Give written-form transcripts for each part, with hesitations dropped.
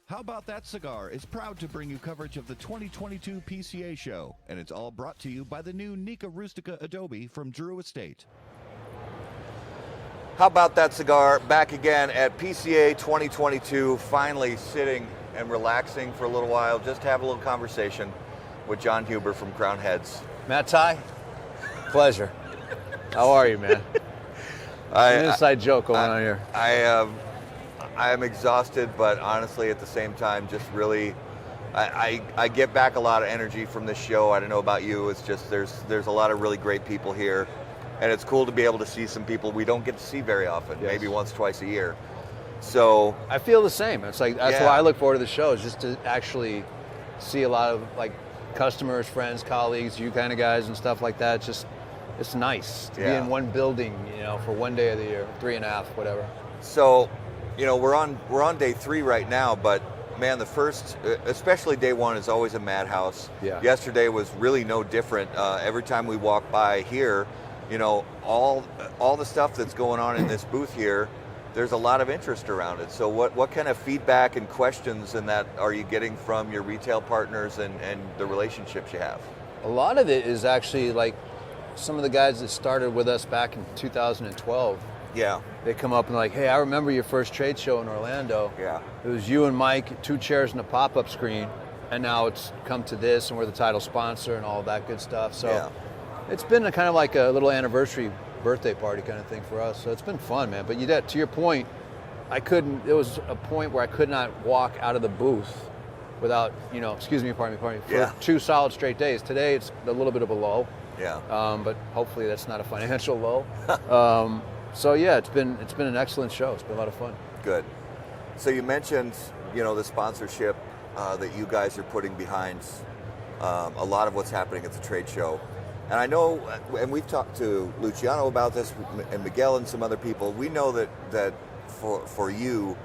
How About That Cigar is proud to bring you coverage of the 2022 PCA show, and it's all brought to you by the new Nica Rustica Adobe from Drew Estate. How About That Cigar, back again at PCA 2022, finally sitting and relaxing for a little while, just to have a little conversation with John Huber from Crown Heads. Matt Ty, pleasure. How are you, man? An inside joke going on here. I am exhausted, but honestly, at the same time, just really, I get back a lot of energy from this show. I don't know about you. It's just there's a lot of really great people here, and it's cool to be able to see some people we don't get to see very often, Yes. maybe once, twice a year. So I feel the same. It's like that's why I look forward to the show, is just to actually see a lot of like customers, friends, colleagues, you kind of guys and stuff like that. It's nice to be in one building, for one day of the year, 3.5, whatever. So, we're on day 3 right now, but man, the first, especially day 1, is always a madhouse. Yeah. Yesterday was really no different. Every time we walk by here, all the stuff that's going on in this booth here, there's a lot of interest around it. So what kind of feedback and questions and that are you getting from your retail partners and the relationships you have? A lot of it is actually like some of the guys that started with us back in 2012. Yeah. They come up and like, hey, I remember your first trade show in Orlando. Yeah. It was you and Mike, 2 chairs and a pop-up screen, and now it's come to this, and we're the title sponsor and all that good stuff. So it's been a kind of like a little anniversary birthday party kind of thing for us. So it's been fun, man. But to your point, there was a point where I could not walk out of the booth without, pardon me, for 2 solid straight days. Today it's a little bit of a lull. Yeah. But hopefully that's not a financial lull. So yeah, it's been an excellent show. It's been a lot of fun. Good. So you mentioned, the sponsorship that you guys are putting behind a lot of what's happening at the trade show. And I know, and we've talked to Luciano about this, and Miguel and some other people. We know that for you,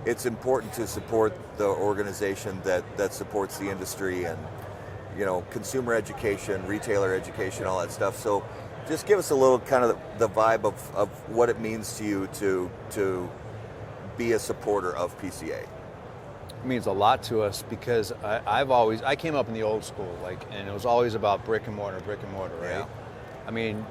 it's important to support the organization that supports the industry and, consumer education, retailer education, all that stuff. So just give us a little kind of the vibe of what it means to you to be a supporter of PCA. It means a lot to us because I came up in the old school, and it was always about brick and mortar, right? Yeah. I mean,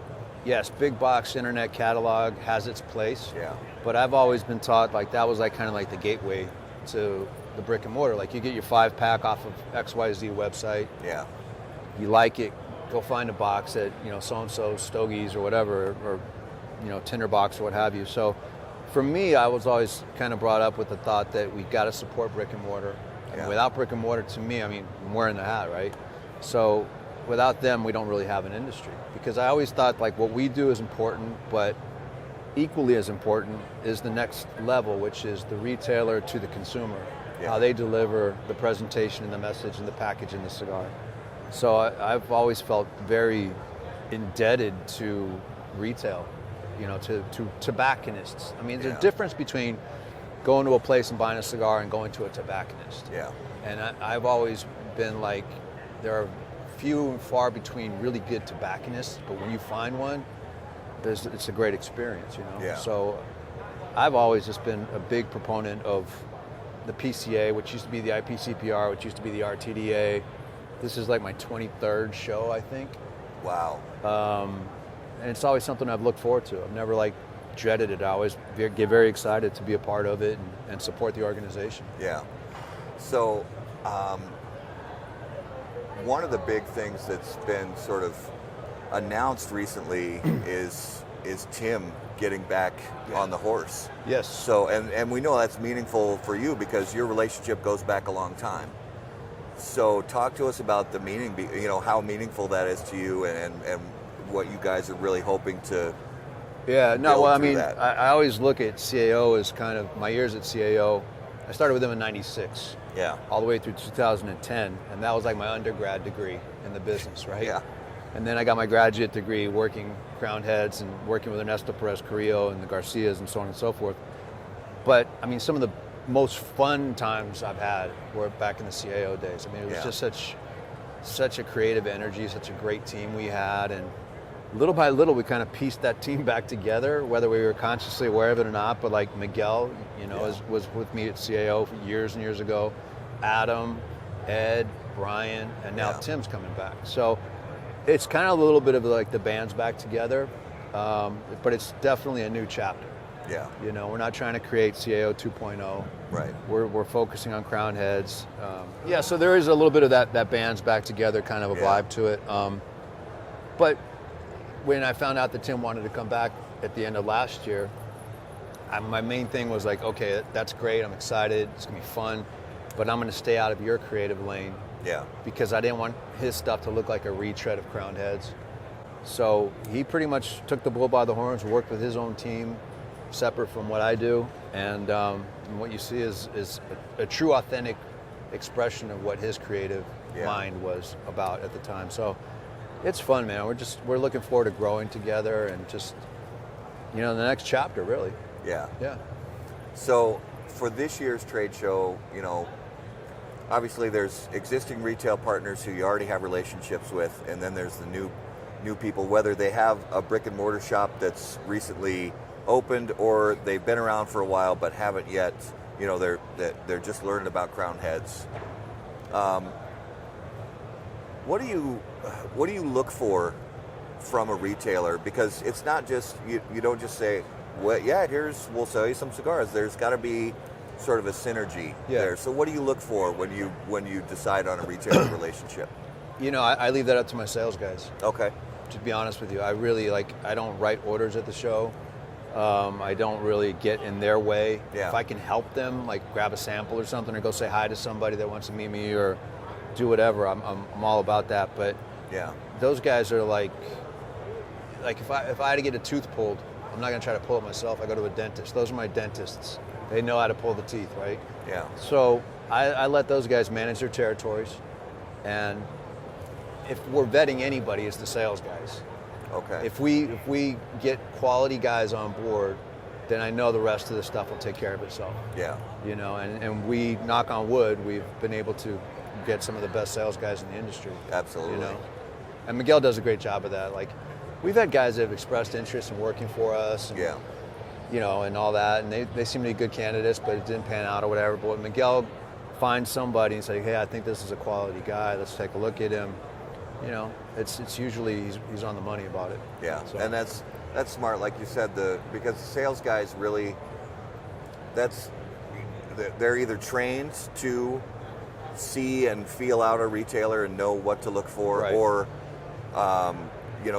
yes, big box internet catalog has its place. Yeah. But I've always been taught kind of like the gateway to the brick and mortar. Like you get your 5-pack off of XYZ website. Yeah. You like it, go find a box at so-and-so Stogie's or whatever, or Tinderbox or what have you. So for me, I was always kind of brought up with the thought that we've got to support brick and mortar. And without brick and mortar, to me, I'm wearing the hat, right? So without them, we don't really have an industry. Because I always thought what we do is important, but equally as important is the next level, which is the retailer to the consumer, how they deliver the presentation and the message and the package in the cigar. So I've always felt very indebted to retail, to tobacconists. I mean, there's a difference between going to a place and buying a cigar and going to a tobacconist. Yeah. And I've always been like, there are few and far between really good tobacconists, but when you find one, it's a great experience, Yeah. So I've always just been a big proponent of the PCA, which used to be the IPCPR, which used to be the RTDA. This is like my 23rd show, I think. Wow. And it's always something I've looked forward to. I've never dreaded it. I always get very excited to be a part of it and support the organization. Yeah. So one of the big things that's been sort of announced recently is Tim getting back on the horse. Yes. So and we know that's meaningful for you because your relationship goes back a long time. So talk to us about the meaning, how meaningful that is to you and what you guys are really hoping to. Yeah, no, well, I mean, that. I always look at CAO as kind of my years at CAO. I started with them in '96. Yeah. All the way through 2010, and that was like my undergrad degree in the business, right? Yeah. And then I got my graduate degree working Crown Heads and working with Ernesto Perez Carrillo and the Garcias and so on and so forth. But I mean, some of the most fun times I've had were back in the CAO days. I mean, it was just such a creative energy, such a great team we had, and little by little, we kind of pieced that team back together, whether we were consciously aware of it or not. But like Miguel, was with me at CAO for years and years ago. Adam, Ed, Brian, and now Tim's coming back. So it's kind of a little bit of like the band's back together, but it's definitely a new chapter. Yeah. We're not trying to create CAO 2.0. Right. We're focusing on crown heads. So there is a little bit of that band's back together kind of a vibe to it. But when I found out that Tim wanted to come back at the end of last year, my main thing was like, okay, that's great. I'm excited. It's going to be fun. But I'm going to stay out of your creative lane. Yeah. Because I didn't want his stuff to look like a retread of crowned heads. So he pretty much took the bull by the horns, worked with his own team, separate from what I do. And what you see is a true, authentic expression of what his creative mind was about at the time. So it's fun, man. We're looking forward to growing together and just, the next chapter, really. Yeah. Yeah. So for this year's trade show, obviously there's existing retail partners who you already have relationships with, and then there's the new people, whether they have a brick and mortar shop that's recently opened or they've been around for a while but haven't yet, they're just learning about crown heads. What do you look for from a retailer? Because it's not just you don't just say, well, we'll sell you some cigars. There's got to be sort of a synergy there. So what do you look for when you decide on a retailer relationship? I leave that up to my sales guys. Okay. To be honest with you, I don't write orders at the show. I don't really get in their way. Yeah. If I can help them, like grab a sample or something, or go say hi to somebody that wants to meet me, or do whatever, I'm all about that. But those guys are like if I had to get a tooth pulled, I'm not going to try to pull it myself. I go to a dentist. Those are my dentists. They know how to pull the teeth, right? Yeah. So I let those guys manage their territories, and if we're vetting anybody, it's the sales guys. Okay. If we get quality guys on board, then I know the rest of the stuff will take care of itself. Yeah. And we, knock on wood, we've been able to get some of the best sales guys in the industry. Absolutely. And Miguel does a great job of that. Like, we've had guys that have expressed interest in working for us. And, and all that, and they seem to be good candidates, but it didn't pan out or whatever. But when Miguel finds somebody and say, hey, I think this is a quality guy, let's take a look at him, it's usually he's on the money about it. Yeah, so. And that's smart, like you said, because the sales guys really, they're either trained to see and feel out a retailer and know what to look for, right. or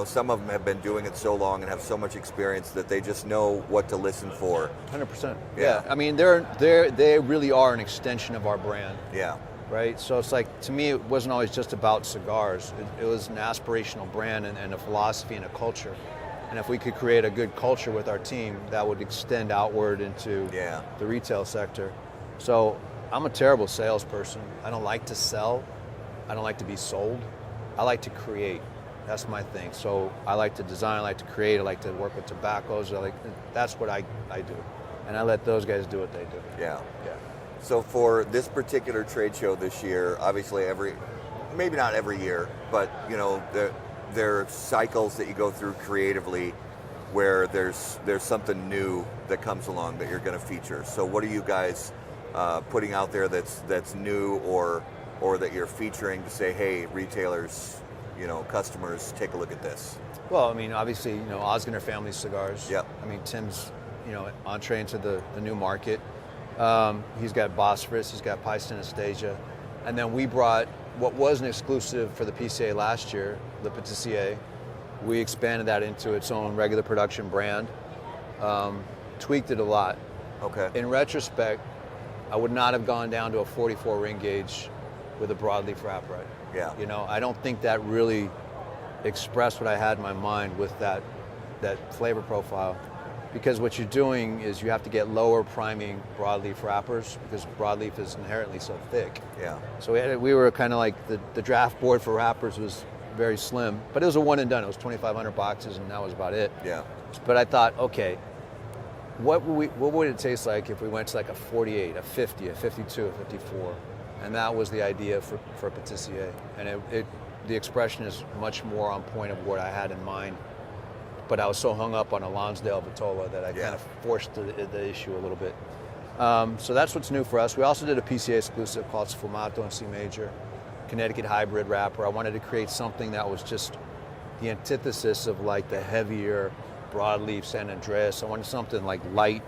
some of them have been doing it so long and have so much experience that they just know what to listen for. 100%. Yeah. I mean, they really are an extension of our brand. Yeah. Right? So it's like, to me, it wasn't always just about cigars. It was an aspirational brand and a philosophy and a culture. And if we could create a good culture with our team, that would extend outward into the retail sector. So I'm a terrible salesperson. I don't like to sell. I don't like to be sold. I like to create. That's my thing. So I like to design, I like to create, I like to work with tobaccos. That's what I do. And I let those guys do what they do. Yeah. So for this particular trade show this year, obviously maybe not every year, but there are cycles that you go through creatively where there's something new that comes along that you're going to feature. So what are you guys putting out there that's new or that you're featuring to say, hey, retailers, customers, take a look at this? Well, I mean, obviously, Osgener family cigars. Yep. I mean, Tim's, entree into the new market. He's got Bosphorus, he's got Pice Anastasia. And then we brought what was an exclusive for the PCA last year, the PCA. We expanded that into its own regular production brand. Tweaked it a lot. Okay. In retrospect, I would not have gone down to a 44 ring gauge with a broadleaf wrapper. Yeah. I don't think that really expressed what I had in my mind with that flavor profile. Because what you're doing is you have to get lower priming broadleaf wrappers because broadleaf is inherently so thick. Yeah. So we were kind of like the draft board for wrappers was very slim, but it was a one and done. It was 2,500 boxes and that was about it. Yeah. But I thought, okay, what would it taste like if we went to like a 48, a 50, a 52, a 54? And that was the idea for PCA. And the expression is much more on point of what I had in mind but I was so hung up on a Lonsdale Vitola that I kind of forced the issue a little bit. So that's what's new for us. We also did a PCA exclusive called Sfumato in C major, Connecticut hybrid wrapper. I wanted to create something that was just the antithesis of like the heavier broadleaf San Andreas. I wanted something like light,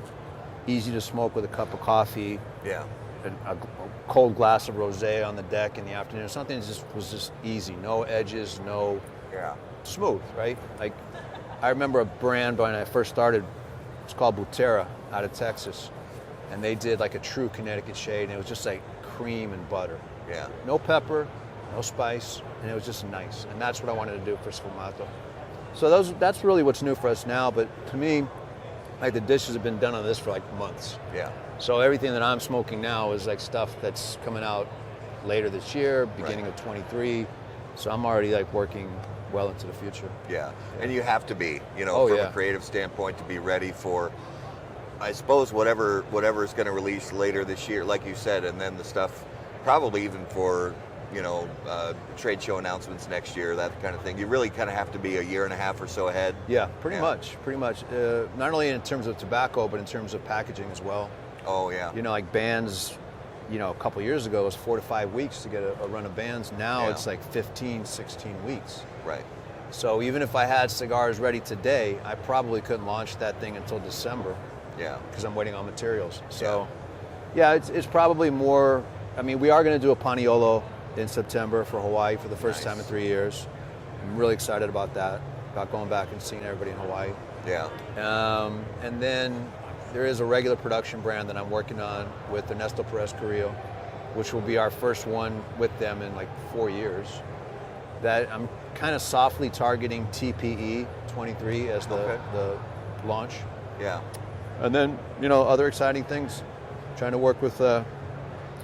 easy to smoke with a cup of coffee. Yeah. A cold glass of rosé on the deck in the afternoon. Something that was just easy, no edges, no smooth, right? Like I remember a brand when I first started. It's called Butera out of Texas, and they did like a true Connecticut shade, and it was just like cream and butter. Yeah. No pepper, no spice, and it was just nice. And that's what I wanted to do for Sfumato. So that's really what's new for us now. But to me, like the dishes have been done on this for like months. Yeah. So everything that I'm smoking now is like stuff that's coming out later this year, beginning of 23. So I'm already like working well into the future. Yeah. And you have to be, from a creative standpoint, to be ready for, I suppose, whatever is going to release later this year, like you said, and then the stuff probably even for, trade show announcements next year, that kind of thing. You really kind of have to be a year and a half or so ahead. Yeah, pretty much. Not only in terms of tobacco, but in terms of packaging as well. Oh, yeah. Like bands, a couple years ago, it was 4 to 5 weeks to get a run of bands. Now it's like 15, 16 weeks. Right. So even if I had cigars ready today, I probably couldn't launch that thing until December. Yeah. Because I'm waiting on materials. So, it's probably more. I mean, we are going to do a Paniolo in September for Hawaii for the first time in 3 years. I'm really excited about that, about going back and seeing everybody in Hawaii. Yeah. And then there is a regular production brand that I'm working on with Ernesto Perez Carrillo, which will be our first one with them in like 4 years. That I'm kind of softly targeting TPE 23 as the launch. Yeah. And then, other exciting things. Trying to work with as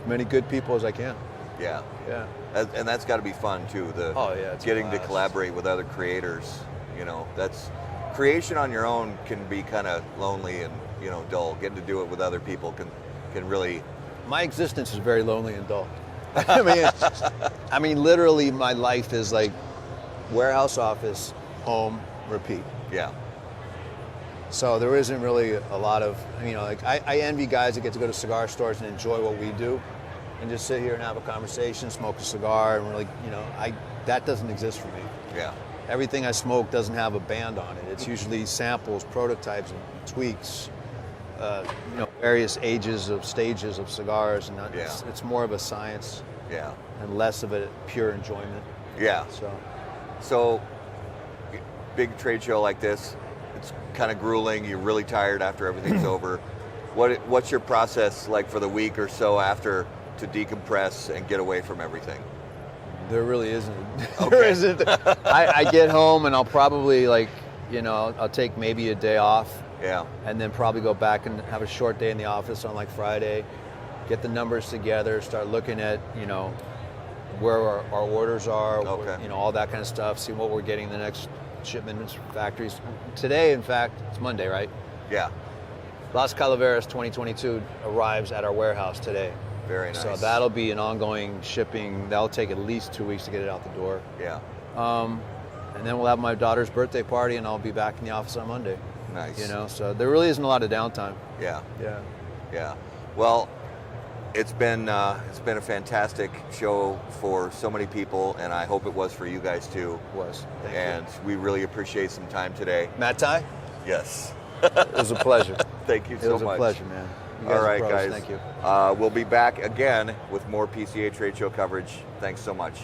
many good people as I can. Yeah. Yeah. And that's got to be fun too. It's getting to collaborate with other creators. That's creation on your own can be kind of lonely and dull. Getting to do it with other people can really. My existence is very lonely and dull. I mean, literally, my life is like warehouse, office, home, repeat. Yeah. So there isn't really a lot of, I envy guys that get to go to cigar stores and enjoy what we do, and just sit here and have a conversation, smoke a cigar, and really, that doesn't exist for me. Yeah. Everything I smoke doesn't have a band on it. It's usually samples, prototypes, and tweaks. Various stages of cigars, and it's more of a science, and less of a pure enjoyment. Yeah. So, big trade show like this, it's kind of grueling. You're really tired after everything's over. What's your process like for the week or so after to decompress and get away from everything? There really isn't. Okay. There isn't. I get home and I'll probably I'll take maybe a day off. Yeah. And then probably go back and have a short day in the office on like Friday, get the numbers together, start looking at, where our orders are, all that kind of stuff, see what we're getting the next shipments from factories. Today, in fact, it's Monday, right? Yeah. Las Calaveras 2022 arrives at our warehouse today. Very nice. So that'll be an ongoing shipping. That'll take at least 2 weeks to get it out the door. Yeah. And then we'll have my daughter's birthday party, and I'll be back in the office on Monday. Nice. So there really isn't a lot of downtime. Yeah. Yeah. Yeah. Well, it's been a fantastic show for so many people, and I hope it was for you guys too. It was. Thank and you. We really appreciate some time today. Matt Ty? Yes. It was a pleasure. Thank you so much. It was a pleasure, man. You guys All right, are pros. guys. Thank you. We'll be back again with more PCA trade show coverage. Thanks so much.